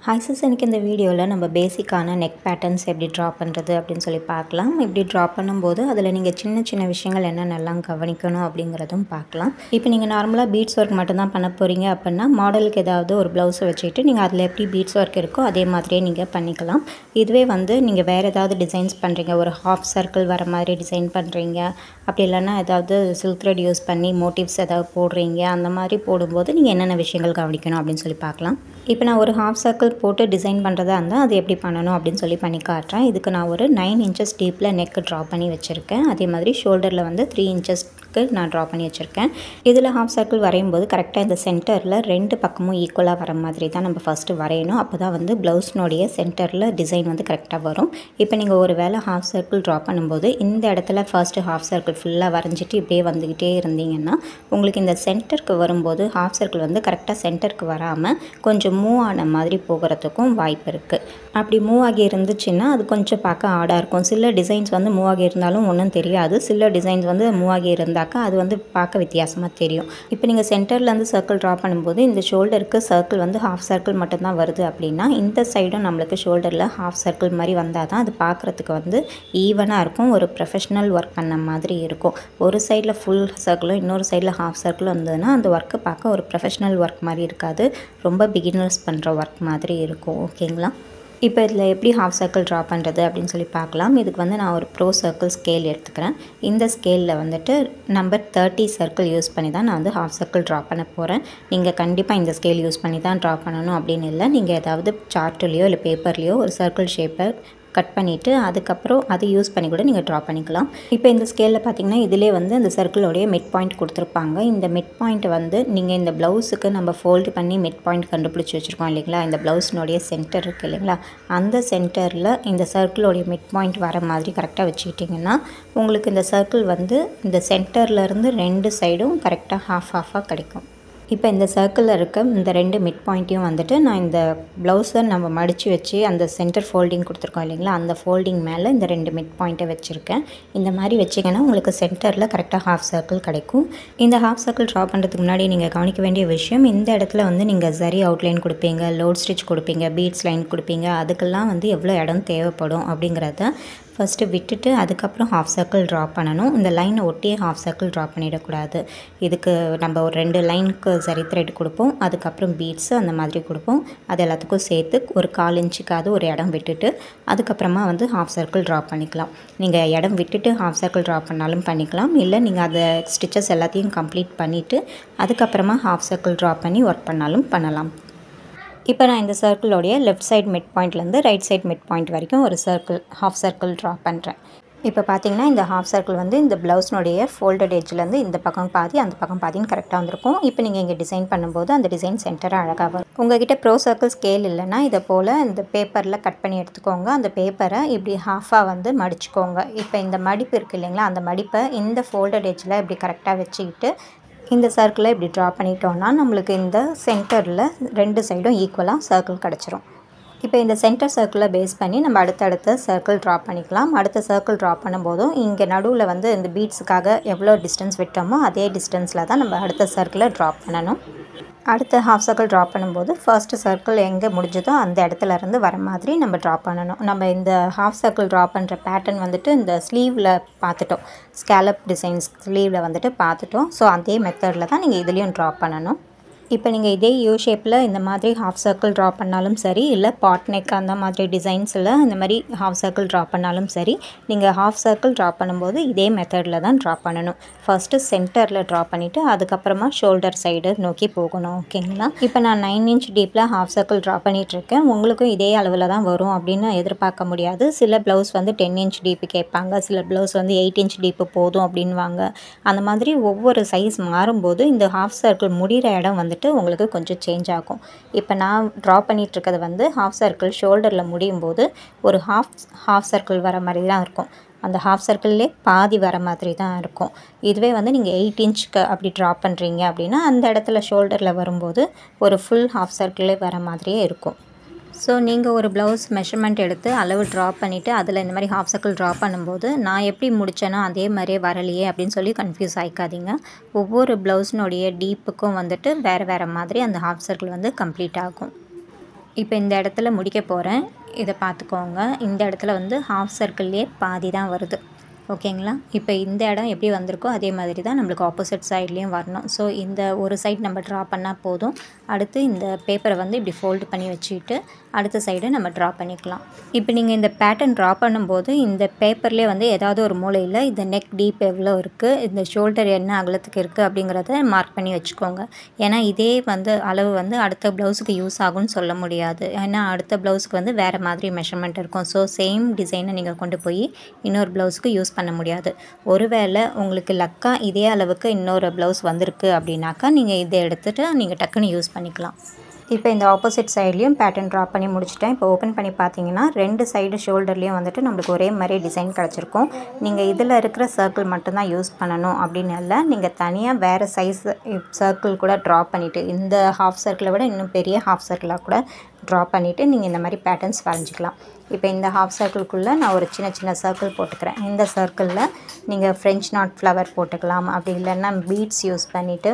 Hi sis, எனக்கு இந்த வீடியோவில் நம்ம பேசிக்கான நெக் பேட்டர்ன்ஸ் எப்படி ட்ரா பண்ணுறது அப்படின்னு சொல்லி பார்க்கலாம். இப்படி ட்ரா பண்ணும்போது அதில் நீங்கள் சின்ன சின்ன விஷயங்கள் என்னென்னலாம் கவனிக்கணும் அப்படிங்கிறதும் பார்க்கலாம். இப்போ நீங்கள் நார்மலாக பீட்ஸ் ஒர்க் மட்டும்தான் பண்ண போகிறீங்க அப்படின்னா மாடலுக்கு ஏதாவது ஒரு ப்ளவுஸை வச்சுக்கிட்டு நீங்கள் அதில் எப்படி பீட்ஸ் ஒர்க் இருக்கோ அதே மாதிரியே நீங்கள் பண்ணிக்கலாம். இதுவே நீங்கள் வேறு ஏதாவது டிசைன்ஸ் பண்ணுறீங்க, ஒரு ஹாஃப் சர்க்கிள் வர மாதிரி டிசைன் பண்ணுறீங்க, அப்படி இல்லைன்னா ஏதாவது சில்க் த்ரெட் யூஸ் பண்ணி மோட்டிவ்ஸ் ஏதாவது போடுறீங்க, அந்த மாதிரி போடும்போது நீங்கள் என்னென்ன விஷயங்கள் கவனிக்கணும் அப்படின்னு சொல்லி பார்க்கலாம். இப்போ நான் ஒரு ஹாஃப் சர்க்கிள் போட்டு டிசைன் பண்ணுறதா இருந்தால் அது எப்படி பண்ணணும் அப்படின்னு சொல்லி பண்ணி காட்டுறேன். இதுக்கு நான் ஒரு 9 inches டீப்பில் நெக்கு ட்ரா பண்ணி வச்சுருக்கேன். அதே மாதிரி ஷோல்டரில் 3 inchesக்கு நான் ட்ரா பண்ணி வச்சுருக்கேன். இதில் ஹாஃப் சர்க்கிள் வரையும் போது கரெக்டாக இந்த சென்டரில் 2 பக்கமும் ஈக்குவலாக வர மாதிரி தான் நம்ம ஃபஸ்ட்டு வரையணும். அப்போ தான் ப்ளவுஸ்னுடைய சென்டரில் டிசைன் கரெக்டாக வரும். இப்போ நீங்கள் ஒரு வேளை ஹாஃப் சர்க்கிள் ட்ரா பண்ணும்போது இந்த இடத்துல ஃபர்ஸ்ட்டு ஹாஃப் சர்க்கிள் ஃபுல்லாக வரைஞ்சிட்டு இப்படியே வந்துக்கிட்டே இருந்தீங்கன்னா உங்களுக்கு இந்த சென்டருக்கு வரும்போது ஹாஃப் சர்க்கிள் கரெக்டாக சென்டருக்கு வராமல் கொஞ்சம் மூவ் ஆன மாதிரி போகிறதுக்கும் வாய்ப்பு இருக்குது. அப்படி மூவ் ஆகி இருந்துச்சுன்னா அது கொஞ்சம் பார்க்க ஆடாக இருக்கும். சில டிசைன்ஸ் மூவ் ஆகி இருந்தாலும் ஒன்றும் தெரியாது, சில டிசைன்ஸ் மூவ் ஆகி இருந்தாக்கா அது பார்க்க வித்தியாசமாக தெரியும். இப்போ நீங்கள் சென்டர்லேருந்து சர்க்கிள் ட்ரா பண்ணும்போது இந்த ஷோல்டருக்கு சர்க்கிள் ஹாஃப் சர்க்கிள் மட்டும்தான் வருது அப்படின்னா இந்த சைடும் நம்மளுக்கு ஷோல்டரில் ஹாஃப் சர்க்கிள் மாதிரி வந்தால் தான் அது பார்க்குறதுக்கு ஈவனாக இருக்கும், ஒரு ப்ரொஃபஷ்னல் ஒர்க் பண்ண மாதிரி இருக்கும். ஒரு சைடில் ஃபுல் சர்க்கிளும் இன்னொரு சைடில் ஹாஃப் சர்க்கிளும் வந்ததுன்னா அந்த ஒர்க்கை பார்க்க ஒரு ப்ரொஃபஷ்னல் ஒர்க் மாதிரி இருக்காது, ரொம்ப பிகினர்ஸ் பண்ணுற ஒர்க் மாதிரி இருக்கும். ஓகேங்களா? இப்போ இதில் எப்படி ஹாஃப் சர்க்கிள் ட்ரா பண்ணுறது அப்படின்னு சொல்லி பார்க்கலாம். இதுக்கு நான் ஒரு ப்ரோ சர்க்கிள் ஸ்கேல் எடுத்துக்கிறேன். இந்த ஸ்கேலில் நம்பர் 30 சர்க்கிள் யூஸ் பண்ணி தான் நான் ஹாஃப் சர்க்கிள் ட்ரா பண்ண போகிறேன். நீங்கள் கண்டிப்பாக இந்த ஸ்கேல் யூஸ் பண்ணி தான் ட்ரா பண்ணணும் அப்படின்னு இல்லை. நீங்கள் ஏதாவது சார்ட்லேயோ இல்லை பேப்பர்லேயோ ஒரு சர்க்கிள் ஷேப்பை கட் பண்ணிவிட்டு அதுக்கப்புறம் அதை யூஸ் பண்ணி கூட நீங்கள் ட்ரா பண்ணிக்கலாம். இப்போ இந்த ஸ்கேலில் பார்த்தீங்கன்னா இதிலே அந்த சர்க்கிளோடைய மிட் பாயிண்ட் கொடுத்துருப்பாங்க. இந்த மிட் பாயிண்ட் நீங்கள் இந்த ப்ளவுஸுக்கு நம்ம ஃபோல்டு பண்ணி மிட் பாயிண்ட் கண்டுபிடிச்சி வச்சுருக்கோம் இல்லைங்களா, இந்த ப்ளவுஸ்னுடைய சென்டர் இருக்குது இல்லைங்களா, அந்த சென்டரில் இந்த சர்க்கிளோடைய மிட் பாயிண்ட் வர மாதிரி கரெக்டாக வச்சுக்கிட்டிங்கன்னா உங்களுக்கு இந்த சர்க்கிள் இந்த சென்டர்லேருந்து 2 சைடும் கரெக்டாக ஹாஃபாக கிடைக்கும். இப்போ இந்த சர்க்கிளில் இருக்க இந்த 2 மிட் பாயிண்ட்டையும் நான் இந்த ப்ளவுஸை நம்ம மடித்து வச்சு அந்த சென்டர் ஃபோல்டிங் கொடுத்துருக்கோம் இல்லைங்களா, அந்த ஃபோல்டிங் மேலே இந்த 2 மிட் பாயிண்ட்டை வச்சுருக்கேன். இந்த மாதிரி வச்சிங்கன்னா உங்களுக்கு சென்டரில் கரெக்டாக ஹாஃப் சர்க்கிள் கிடைக்கும். இந்த ஹாஃப் சர்க்கிள் ட்ரா பண்ணுறதுக்கு முன்னாடி நீங்கள் கவனிக்க வேண்டிய விஷயம், இந்த இடத்துல நீங்கள் சரி அவுட்லைன் கொடுப்பீங்க, லோட் ஸ்டிச் கொடுப்பீங்க, பீட்ஸ் லைன் கொடுப்பீங்க, அதுக்கெல்லாம் எவ்வளோ இடம் தேவைப்படும் அப்படிங்கிறத ஃபஸ்ட்டு விட்டுட்டு அதுக்கப்புறம் ஹாஃப் சர்க்கிள் ட்ரா பண்ணணும். இந்த லைனை ஒட்டியே ஹாஃப் சர்க்கிள் ட்ரா பண்ணிடக்கூடாது. இதுக்கு நம்ம ஒரு 2 லைனுக்கு சரி த்ரெட் கொடுப்போம், அதுக்கப்புறம் பீட்ஸு அந்த மாதிரி கொடுப்போம். அது எல்லாத்துக்கும் சேர்த்து ஒரு 1/4 இன்ச்சுக்காவது ஒரு இடம் விட்டுட்டு அதுக்கப்புறமா ஹாஃப் சர்க்கிள் ட்ரா பண்ணிக்கலாம். நீங்கள் இடம் விட்டுட்டு ஹாஃப் சர்க்கிள் ட்ரா பண்ணாலும் பண்ணிக்கலாம், இல்லை நீங்கள் அதை ஸ்டிச்சஸ் எல்லாத்தையும் கம்ப்ளீட் பண்ணிவிட்டு அதுக்கப்புறமா ஹாஃப் சர்க்கிள் ட்ரா பண்ணி ஒர்க் பண்ணாலும் பண்ணலாம். இப்போ நான் இந்த சர்க்கிளோடைய லெஃப்ட் சைட் மிட் பாயிண்ட்லேருந்து ரைட் சைட் மிட் பாயிண்ட் வரைக்கும் ஒரு ஹாஃப் சர்க்கிள் ட்ரா பண்ணுறேன். இப்போ பார்த்தீங்கன்னா இந்த ஹாஃப் சர்க்கிள் இந்த ப்ளவுஸ்னுடைய ஃபோல்டட் எட்ஜ்லேருந்து இந்த பக்கம் பாதி அந்த பக்கம் பாதின்னு கரெக்டாக வந்திருக்கும். இப்போ நீங்கள் இங்கே டிசைன் பண்ணும்போது அந்த டிசைன் சென்டராக அழகாக வரும். உங்கள்கிட்ட ப்ரோ சர்க்கிள் ஸ்கேல் இல்லைன்னா இதை போல் இந்த பேப்பரில் கட் பண்ணி எடுத்துக்கோங்க. அந்த பேப்பரை இப்படி ஹாஃபாக மடிச்சுக்கோங்க. இப்போ இந்த மடிப்பு இருக்குது இல்லைங்களா, அந்த மடிப்பை இந்த ஃபோல்டட் எட்ஜில் இப்படி கரெக்டாக வச்சுக்கிட்டு இந்த சர்க்கிளை இப்படி ட்ரா பண்ணிட்டோன்னா நம்மளுக்கு இந்த சென்டரில் 2 சைடும் ஈக்குவலாக சர்க்கிள் கிடச்சிரும். இப்போ இந்த சென்டர் சர்க்கிளை பேஸ் பண்ணி நம்ம அடுத்தடுத்த சர்க்கிள் ட்ரா பண்ணிக்கலாம். அடுத்த சர்க்கிள் ட்ரா பண்ணும்போதும் இங்கே நடுவில் இந்த பீட்ஸுக்காக எவ்வளோ டிஸ்டன்ஸ் விட்டோமோ அதே டிஸ்டன்ஸில் தான் நம்ம அடுத்த சர்க்கிளை ட்ரா பண்ணணும். அடுத்த ஹாஃப் சர்க்கிள் ட்ரா பண்ணும்போது ஃபர்ஸ்ட்டு சர்க்கிள் எங்கே முடிஞ்சதோ அந்த இடத்துலேருந்து வர மாதிரி நம்ம ட்ரா பண்ணணும். நம்ம இந்த ஹாஃப் சர்க்கிள் ட்ரா பண்ணுற பேட்டர்ன் இந்த ஸ்லீவில் பார்த்துட்டோம், ஸ்கேலப் டிசைன்ஸ் ஸ்லீவில் பார்த்துட்டோம். ஸோ அதே மெத்தடில் தான் நீங்கள் இதுலேயும் ட்ரா பண்ணணும். இப்போ நீங்கள் இதே யூ ஷேப்பில் இந்த மாதிரி ஹாஃப் சர்க்கிள் ட்ரா பண்ணாலும் சரி, இல்லை பாட் நெக் அந்த மாதிரி டிசைன்ஸில் இந்த மாதிரி ஹாஃப் சர்க்கிள் ட்ரா பண்ணாலும் சரி, நீங்கள் ஹாஃப் சர்க்கிள் ட்ரா பண்ணும்போது இதே மெத்தடில் தான் ட்ரா பண்ணணும். ஃபஸ்ட்டு சென்டரில் ட்ரா பண்ணிவிட்டு அதுக்கப்புறமா ஷோல்டர் சைடு நோக்கி போகணும். ஓகேங்களா? இப்போ நான் 9 inch டீப்பில் ஹாஃப் சர்க்கிள் ட்ரா பண்ணிகிட்ருக்கேன். உங்களுக்கும் இதே அளவில் தான் வரும் அப்படின்னு எதிர்பார்க்க முடியாது. சில ப்ளவுஸ் 10 inch டீப்பு கேட்பாங்க, சில ப்ளவுஸ் 8 inch டீப்பு போதும் அப்படின்வாங்க. அந்த மாதிரி ஒவ்வொரு சைஸ் மாறும்போது இந்த ஹாஃப் சர்க்கிள் முடிகிற இடம் உங்களுக்கு கொஞ்சம் சேஞ்ச் ஆகும். இப்போ நான் ட்ரா பண்ணிகிட்ருக்கிறது ஹாஃப் சர்க்கிள் ஷோல்டரில் முடியும் போது ஒரு ஹாஃப் சர்க்கிள் வர மாதிரி தான் இருக்கும். அந்த ஹாஃப் சர்க்கிள்லே பாதி வர மாதிரி தான் இருக்கும். இதுவே நீங்கள் 8 inchக்கு அப்படி ட்ரா பண்ணுறீங்க அப்படின்னா அந்த இடத்துல ஷோல்டரில் வரும்போது ஒரு ஃபுல் ஹாஃப் சர்க்கிளே வர மாதிரியே இருக்கும். ஸோ நீங்கள் ஒரு ப்ளவுஸ் மெஷர்மெண்ட் எடுத்து அளவு ட்ரா பண்ணிவிட்டு அதில் இந்த மாதிரி ஹாஃப் சர்க்கிள் ட்ரா பண்ணும்போது நான் எப்படி முடித்தேனோ அதே மாதிரியே வரலையே அப்படின்னு சொல்லி கன்ஃபியூஸ் ஆகிக்காதீங்க. ஒவ்வொரு ப்ளவுஸ்னுடைய டீப்புக்கும் வேறு வேறு மாதிரி அந்த ஹாஃப் சர்க்கிள் கம்ப்ளீட் ஆகும். இப்போ இந்த இடத்துல முடிக்க போகிறேன். இதை பார்த்துக்கோங்க. இந்த இடத்துல வந்து ஹாஃப் சர்க்கிள்லேயே பாதி தான் வருது. ஓகேங்களா? இப்போ இந்த இடம் எப்படி வந்திருக்கோ அதே மாதிரி தான் நம்மளுக்கு ஆப்போசிட் சைட்லேயும் வரணும். ஸோ இந்த ஒரு சைட் நம்ம ட்ரா பண்ணால் போதும். அடுத்து இந்த பேப்பரை வந்து இப்படி ஃபோல்டு பண்ணி வச்சுக்கிட்டு அடுத்த சைடு நம்ம ட்ரா பண்ணிக்கலாம். இப்போ நீங்கள் இந்த பேட்டர்ன் ட்ரா பண்ணும்போது இந்த பேப்பர்லேயே வந்து ஏதாவது ஒரு மூலையில் இந்த நெக் டீப் எவ்வளோ இருக்குது, இந்த ஷோல்டர் என்ன அகலத்துக்கு இருக்குது அப்படிங்கிறத மார்க் பண்ணி வச்சுக்கோங்க. ஏன்னா இதே வந்து அளவு வந்து அடுத்த ப்ளவுஸுக்கு யூஸ் ஆகும்னு சொல்ல முடியாது. ஏன்னா அடுத்த ப்ளவுஸுக்கு வந்து வேறு மாதிரி மெஷர்மெண்ட் இருக்கும். ஸோ சேம் டிசைனை நீங்கள் கொண்டு போய் இன்னொரு ப்ளவுஸுக்கு யூஸ் பண்ண முடியாது. ஒருவேளை உங்களுக்கு லக்கா இதே அளவுக்கு இன்னொரு ப்ளவுஸ் வந்திருக்கு அப்படின்னாக்கா நீங்கள் இதை எடுத்துகிட்டு நீங்கள் டக்குன்னு யூஸ் பண்ணிக்கலாம். இப்போ இந்த ஆப்போசிட் சைட்லேயும் பேட்டர்ன் ட்ரா பண்ணி முடிச்சிட்டேன். இப்போ ஓப்பன் பண்ணி பார்த்தீங்கன்னா 2 சைடு ஷோல்டர்லேயும் வந்துட்டு நம்மளுக்கு ஒரே மாதிரி டிசைன் கிடச்சிருக்கும். நீங்கள் இதில் இருக்கிற சர்க்கிள் மட்டும்தான் யூஸ் பண்ணணும் அப்படின்னு இல்லை. நீங்கள் தனியாக வேறு சைஸ் சர்க்கிள் கூட ட்ரா பண்ணிவிட்டு இந்த ஹாஃப் சர்க்கிளை விட இன்னும் பெரிய ஹாஃப் சர்க்கிளாக கூட ட்ரா பண்ணிவிட்டு நீங்கள் இந்த மாதிரி பேட்டர்ன்ஸ் வரைஞ்சிக்கலாம். இப்போ இந்த ஹாஃப் சர்க்கிள்குள்ளே நான் ஒரு சின்ன சின்ன சர்க்கிள் போட்டுக்கிறேன். இந்த சர்க்கிளில் நீங்கள் ஃப்ரெஞ்ச் நாட் ஃப்ளவர் போட்டுக்கலாம். அப்படி இல்லைன்னா பீட்ஸ் யூஸ் பண்ணிவிட்டு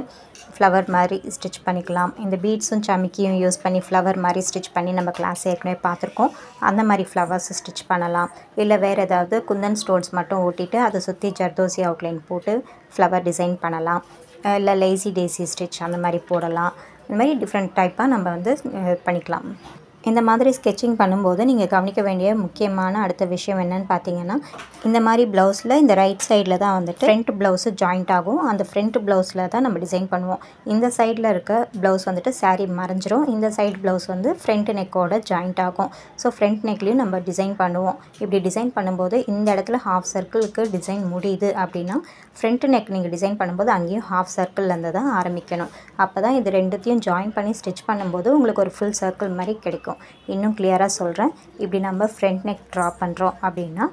ஃப்ளவர் மாதிரி ஸ்டிச் பண்ணிக்கலாம். இந்த பீட்ஸும் சமிக்கியும் யூஸ் பண்ணி ஃப்ளவர் மாதிரி ஸ்டிச் பண்ணி நம்ம கிளாஸ் ஏற்கனவே பார்த்துருக்கோம். அந்த மாதிரி ஃப்ளவர்ஸ் ஸ்டிச் பண்ணலாம். இல்லை வேறு ஏதாவது குந்தன் ஸ்டோன்ஸ் மட்டும் ஓட்டிட்டு அதை சுற்றி ஜர்தோசி அவுட்லைன் போட்டு ஃப்ளவர் டிசைன் பண்ணலாம். இல்லை லேசி டேசி ஸ்டிச் அந்த மாதிரி போடலாம். இந்த மாதிரி டிஃப்ரெண்ட் டைப்பாக நம்ம வந்து பண்ணிக்கலாம். இந்த மாதிரி ஸ்கெட்சிங் பண்ணும்போது நீங்கள் கவனிக்க வேண்டிய முக்கியமான அடுத்த விஷயம் என்னென்னு பார்த்தீங்கன்னா, இந்த மாதிரி ப்ளவுஸில் இந்த ரைட் சைடில் தான் வந்துட்டு ஃப்ரண்ட் ப்ளவுஸு ஜாயிண்ட் ஆகும். அந்த ஃப்ரண்ட் ப்ளவுஸில் தான் நம்ம டிசைன் பண்ணுவோம். இந்த சைடில் இருக்க ப்ளவுஸ் வந்துட்டு சாரீ மறைஞ்சிரும். இந்த சைடு ப்ளவுஸ் வந்து ஃப்ரண்ட் நெக்கோட ஜாயிண்ட் ஆகும். ஸோ ஃப்ரண்ட் நெக்லேயும் நம்ம டிசைன் பண்ணுவோம். இப்படி டிசைன் பண்ணும்போது இந்த இடத்துல ஹாஃப் சர்க்கிளுக்கு டிசைன் முடியுது அப்படின்னா ஃப்ரண்ட் நெக் நீங்கள் டிசைன் பண்ணும்போது அங்கேயும் ஹாஃப் சர்க்கிள்லேருந்து தான் ஆரம்பிக்கணும். அப்போ தான் இது ரெண்டுத்தையும் ஜாயின் பண்ணி ஸ்டிச் பண்ணும்போது உங்களுக்கு ஒரு ஃபுல் சர்க்கிள் மாதிரி கிடைக்கும். இன்னும் கிளியராக சொல்கிறேன். இப்படி நம்ம ஃப்ரண்ட் நெக் ட்ரா பண்ணுறோம் அப்படின்னா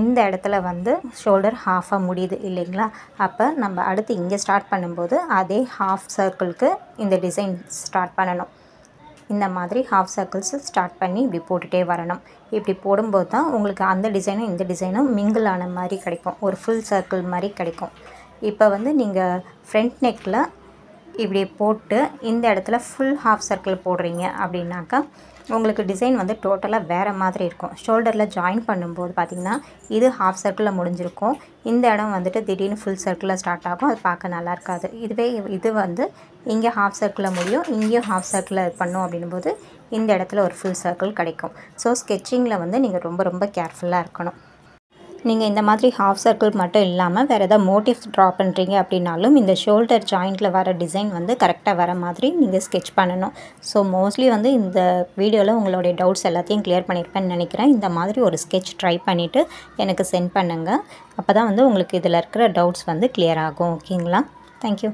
இந்த இடத்துல வந்து ஷோல்டர் ஹாஃபாக முடியுது இல்லைங்களா? அப்போ நம்ம அடுத்து இங்கே ஸ்டார்ட் பண்ணும்போது அதே ஹாஃப் சர்க்கிளுக்கு இந்த டிசைன் ஸ்டார்ட் பண்ணணும். இந்த மாதிரி ஹாஃப் சர்க்கிள்ஸு ஸ்டார்ட் பண்ணி இப்படி போட்டுகிட்டே வரணும். இப்படி போடும்போது தான் உங்களுக்கு அந்த டிசைனும் இந்த டிசைனும் மிங்கிள் ஆன மாதிரி கிடைக்கும். ஒரு ஃபுல் சர்க்கிள் மாதிரி கிடைக்கும். இப்போ வந்து நீங்கள் ஃப்ரண்ட் நெக்கில் இப்படி போட்டு இந்த இடத்துல ஃபுல் ஹாஃப் சர்க்கிள் போடுறீங்க அப்படின்னாக்கா உங்களுக்கு டிசைன் வந்து டோட்டலாக வேறு மாதிரி இருக்கும். ஷோல்டரில் ஜாயின் பண்ணும்போது பார்த்திங்கன்னா இது ஹாஃப் சர்க்கிளில் முடிஞ்சிருக்கும். இந்த இடம் வந்துட்டு திடீர்னு ஃபுல் சர்க்கிளில் ஸ்டார்ட் ஆகும். அது பார்க்க நல்லா இருக்காது. இது வந்து இங்கே ஹாஃப் சர்க்கிளில் முடியும், இங்கேயும் ஹாஃப் சர்க்கிளில் பண்ணோம் அப்படின்போது இந்த இடத்துல ஒரு ஃபுல் சர்க்கிள் கிடைக்கும். ஸோ ஸ்கெட்சிங்கில் வந்து நீங்கள் ரொம்ப ரொம்ப கேர்ஃபுல்லாக இருக்கணும். நீங்கள் இந்த மாதிரி ஹாஃப் சர்க்கிள் மட்டும் இல்லாமல் வேறு எதாவது மோட்டிவ்ஸ் ட்ரா பண்ணுறீங்க அப்படின்னாலும் இந்த ஷோல்டர் ஜாயிண்ட்டில் வர டிசைன் வந்து கரெக்டாக வர மாதிரி நீங்கள் ஸ்கெட்ச் பண்ணணும். ஸோ மோஸ்ட்லி வந்து இந்த வீடியோவில் உங்களுடைய டவுட்ஸ் எல்லாத்தையும் கிளியர் பண்ணியிருப்பேன்னு நினைக்கிறேன். இந்த மாதிரி ஒரு ஸ்கெட்ச் ட்ரை பண்ணிவிட்டு எனக்கு சென்ட் பண்ணுங்கள். அப்போ தான் வந்து உங்களுக்கு இதில் இருக்கிற டவுட்ஸ் வந்து கிளியர் ஆகும். ஓகேங்களா? தேங்க்யூ.